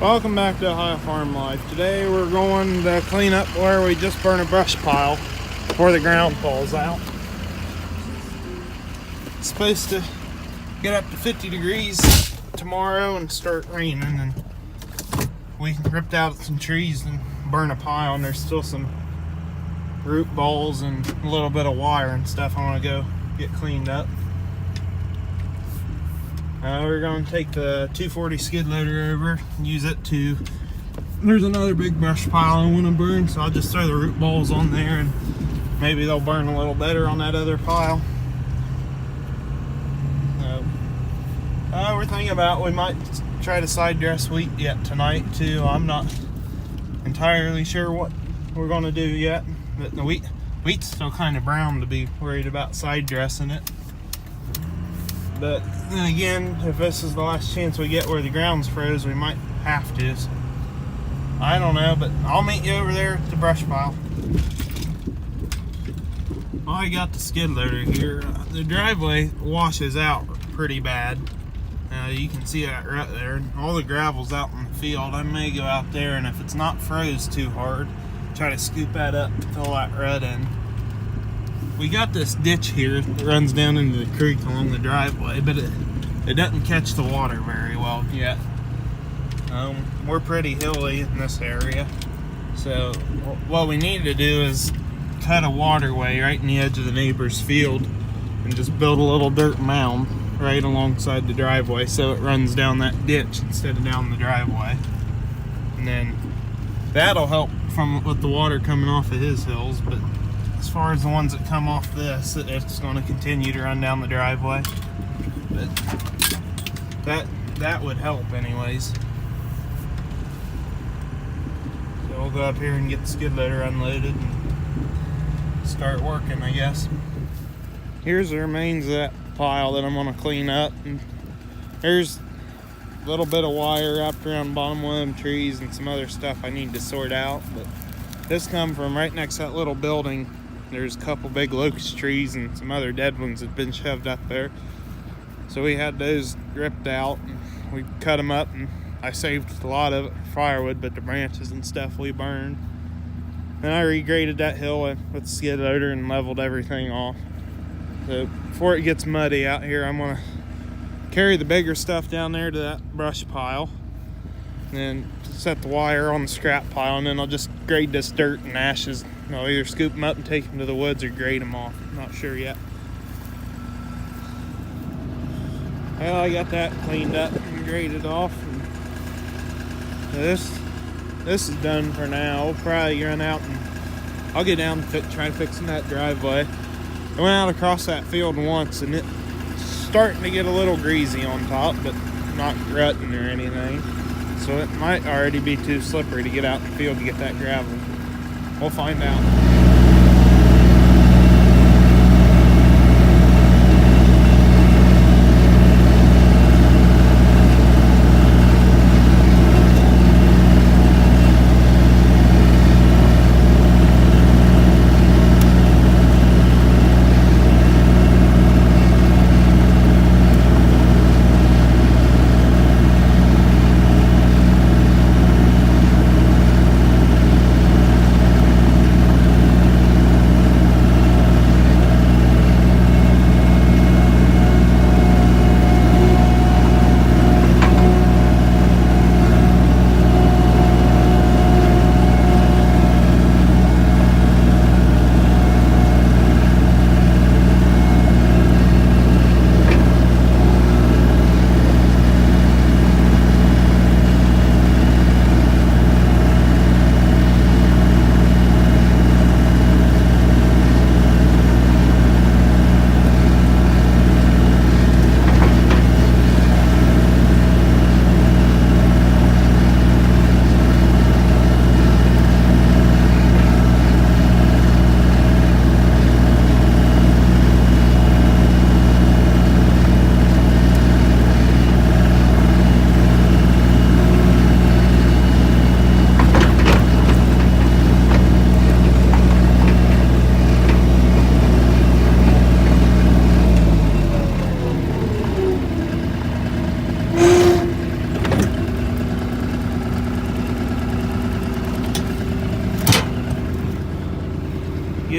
Welcome back to Ohio Farm Life. Today we're going to clean up where we just burned a brush pile before the ground falls out. It's supposed to get up to 50 degrees tomorrow and start raining, and we ripped out some trees and burned a pile, and there's still some root balls and a little bit of wire and stuff I want to go get cleaned up. We're going to take the 240 skid loader over and use it to... There's another big brush pile I want to burn, so I'll just throw the root balls on there and maybe they'll burn a little better on that other pile. We're thinking about we might try to side dress wheat yet tonight too. I'm not entirely sure what we're going to do yet, but the wheat's still kind of brown to be worried about side dressing it. But then again, if this is the last chance we get where the ground's froze, we might have to. So I don't know, but I'll meet you over there at the brush pile. I got the skid loader here. The driveway washes out pretty bad. You can see that rut there. All the gravel's out in the field. I may go out there, and if it's not froze too hard, try to scoop that up, fill that rut in. We got this ditch here that runs down into the creek along the driveway, but it doesn't catch the water very well yet. We're pretty hilly in this area, so what we need to do is cut a waterway right in the edge of the neighbor's field and just build a little dirt mound right alongside the driveway so it runs down that ditch instead of down the driveway. And then that'll help with the water coming off of his hills, but as far as the ones that come off this, it's going to continue to run down the driveway. But that would help anyways. So we'll go up here and get the skid loader unloaded and start working, I guess. Here's the remains of that pile that I'm going to clean up. And there's a little bit of wire wrapped around the bottom of one of them trees and some other stuff I need to sort out. But this come from right next to that little building. There's a couple big locust trees and some other dead ones that have been shoved up there. So we had those ripped out and we cut them up, and I saved a lot of it for firewood, but the branches and stuff we burned. And I regraded that hill with the skid loader and leveled everything off. So before it gets muddy out here, I'm gonna carry the bigger stuff down there to that brush pile, and then set the wire on the scrap pile, and then I'll just grade this dirt and ashes. I'll either scoop them up and take them to the woods or grade them off. I'm not sure yet. Well, I got that cleaned up and graded off. And this is done for now. We'll probably run out and I'll get down and try fixing that driveway. I went out across that field once and it's starting to get a little greasy on top, but not rutting or anything. So it might already be too slippery to get out in the field to get that gravel. We'll find out.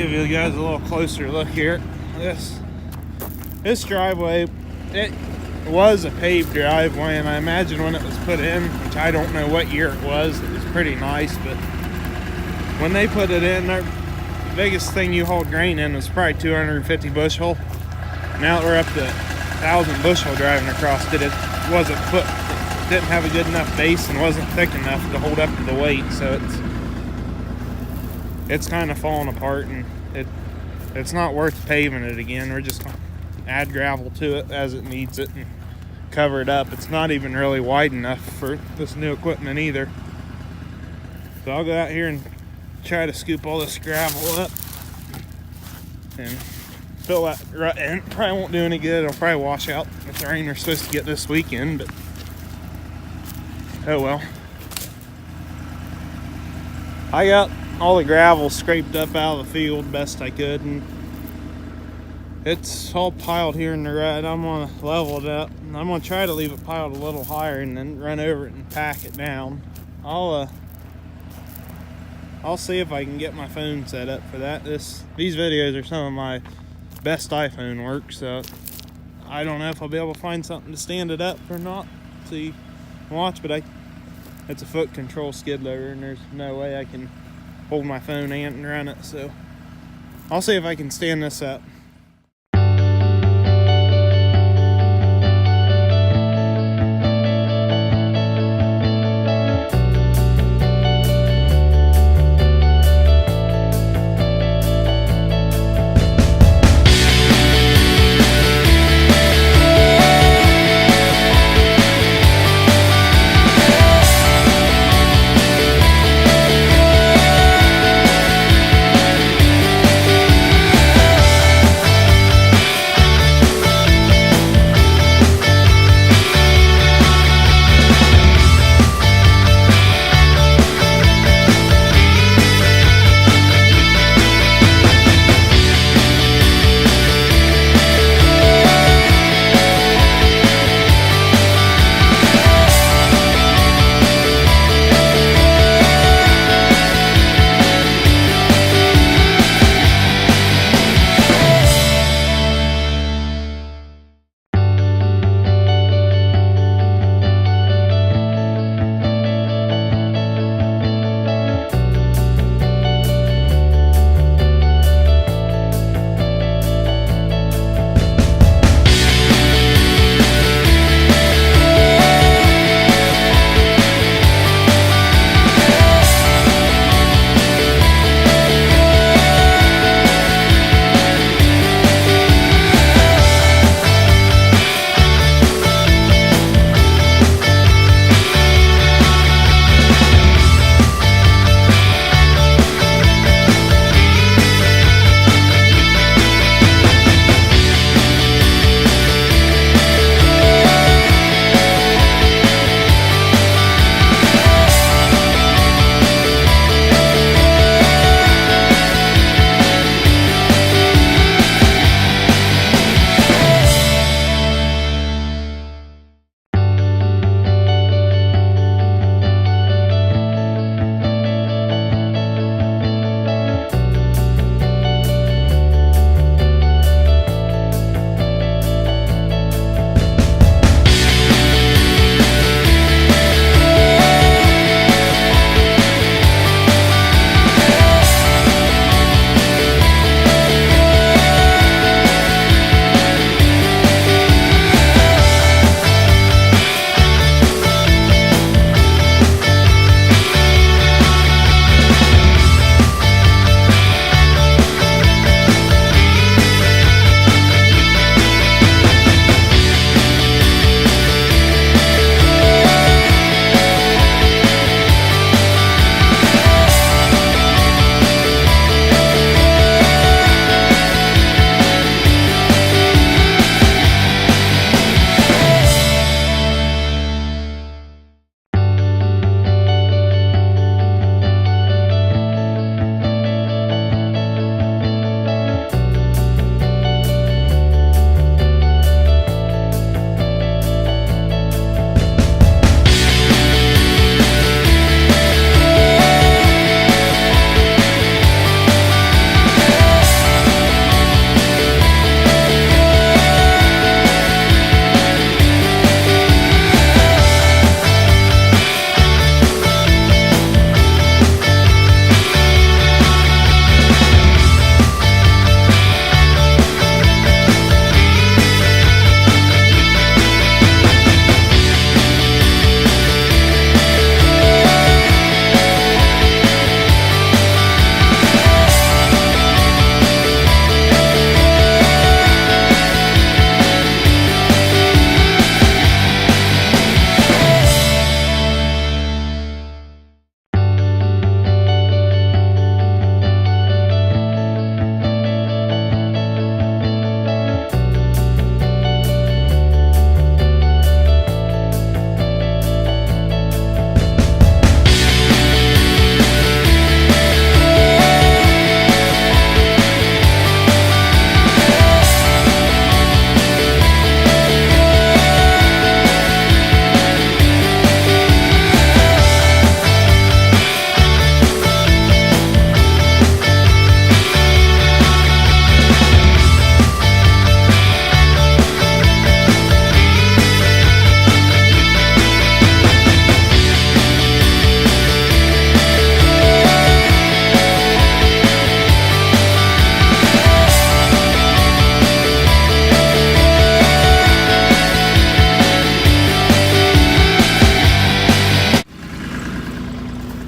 give you guys a little closer look here. This driveway, it was a paved driveway, and I imagine when it was put in, which I don't know what year it was pretty nice, but when they put it in, the biggest thing you hold grain in was probably 250 bushel. Now that we're up to 1,000 bushel driving across it, it didn't have a good enough base and wasn't thick enough to hold up to the weight, so it's kind of falling apart, and it's not worth paving it again. We're just gonna add gravel to it as it needs it and cover it up. It's not even really wide enough for this new equipment either. So I'll go out here and try to scoop all this gravel up and fill that rut in. Probably won't do any good. It'll probably wash out with the rain we're supposed to get this weekend, but oh well. I got all the gravel scraped up out of the field best I could, and it's all piled here in the rut. I'm gonna level it up, and I'm gonna try to leave it piled a little higher and then run over it and pack it down. I'll see if I can get my phone set up for that. These videos are some of my best iPhone work, so I don't know if I'll be able to find something to stand it up or not. So you can watch, but it's a foot control skid loader, and there's no way I can hold my phone and run it, so I'll see if I can stand this up.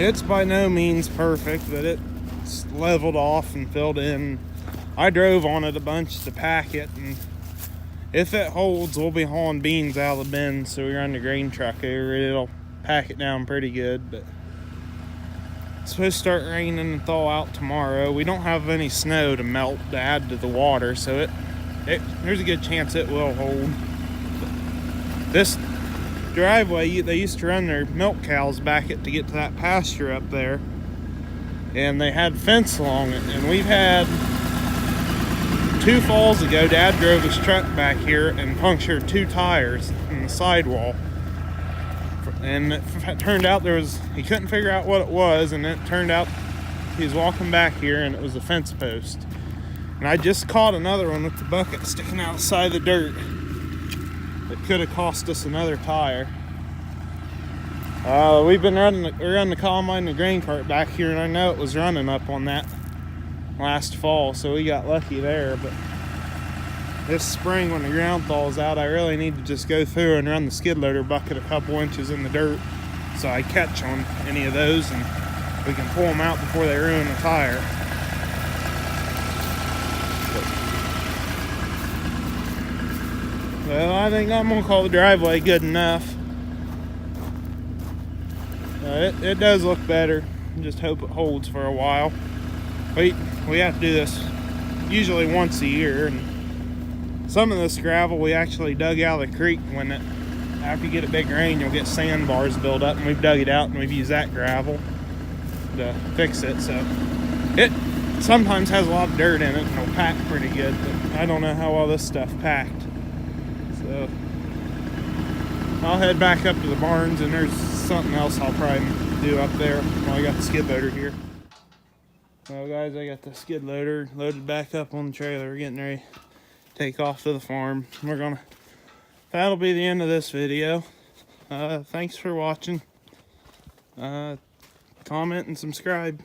It's by no means perfect, but it's leveled off and filled in. I drove on it a bunch to pack it, and if it holds, we'll be hauling beans out of the bin, so we run the grain truck over it. It'll pack it down pretty good, but it's supposed to start raining and thaw out tomorrow. We don't have any snow to melt to add to the water, so there's a good chance it will hold. This driveway, they used to run their milk cows back it to get to that pasture up there, and they had fence along it, and we've had 2 falls ago, Dad drove his truck back here and punctured 2 tires in the sidewall. And it turned out he couldn't figure out what it was, and it turned out he was walking back here and it was a fence post. And I just caught another one with the bucket sticking outside the dirt. It could have cost us another tire. We've been running the combine and the grain cart back here, and I know it was running up on that last fall, so we got lucky there. But this spring, when the ground thaws out, I really need to just go through and run the skid loader bucket a couple inches in the dirt so I catch on any of those and we can pull them out before they ruin the tire. Well, I think I'm gonna call the driveway good enough. It does look better. Just hope it holds for a while. We have to do this usually once a year, and some of this gravel we actually dug out of the creek. After you get a big rain, you'll get sandbars build up, and we've dug it out and we've used that gravel to fix it. So it sometimes has a lot of dirt in it and it'll pack pretty good, but I don't know how well this stuff packed. So I'll head back up to the barns, and there's something else I'll probably do up there while I got the skid loader here. Well guys, I got the skid loader loaded back up on the trailer. We're getting ready to take off to the farm. That'll be the end of this video. Thanks for watching. Comment and subscribe.